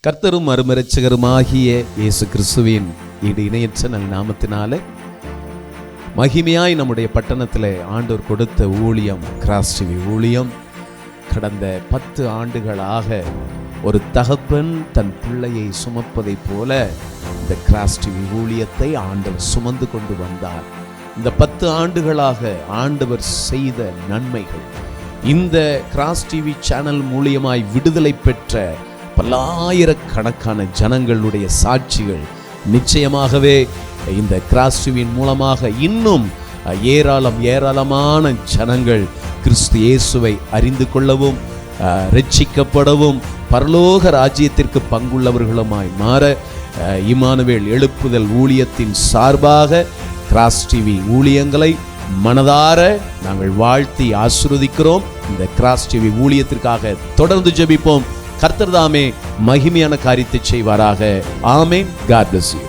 கர்த்தரும் மறுமரட்சகருமாகிய இயேசு கிறிஸ்துவின் இணையற்ற நல் நாமத்தினாலே மகிமையாய் நம்முடைய பட்டணத்தில் ஆண்டவர் கொடுத்த ஊழியம் கிராஸ் டிவி ஊழியம். கடந்த 10 ஆண்டுகளாக ஒரு தகப்பன் தன் பிள்ளையை சுமப்பதை போல இந்த கிராஸ் டிவி ஊழியத்தை ஆண்டவர் சுமந்து கொண்டு வந்தார். இந்த 10 ஆண்டுகளாக ஆண்டவர் செய்த நன்மைகள், இந்த கிராஸ் டிவி சேனல் மூலியமாய் விடுதலை பெற்ற பல்லாயிரக்கணக்கான ஜனங்களுடைய சாட்சிகள், நிச்சயமாகவே இந்த கிராஸ் டிவியின் மூலமாக இன்னும் ஏராளமான ஜனங்கள் கிறிஸ்து இயேசுவை அறிந்து கொள்ளவும் ரட்சிக்கப்படவும் பரலோக ராஜ்யத்திற்கு பங்குள்ளவர்களுமாய் மாற இம்மானுவேல் எழுப்புதல் ஊழியத்தின் சார்பாக கிராஸ் டிவி ஊழியங்களை மனதார நாங்கள் வாழ்த்தி ஆசீர்வதிக்கிறோம். இந்த கிராஸ் டிவி ஊழியத்திற்காக தொடர்ந்து ஜெபிப்போம். கர்த்தர் தாமே மகிமையான காரியத்தை செய்வாராக. ஆமென். God bless you.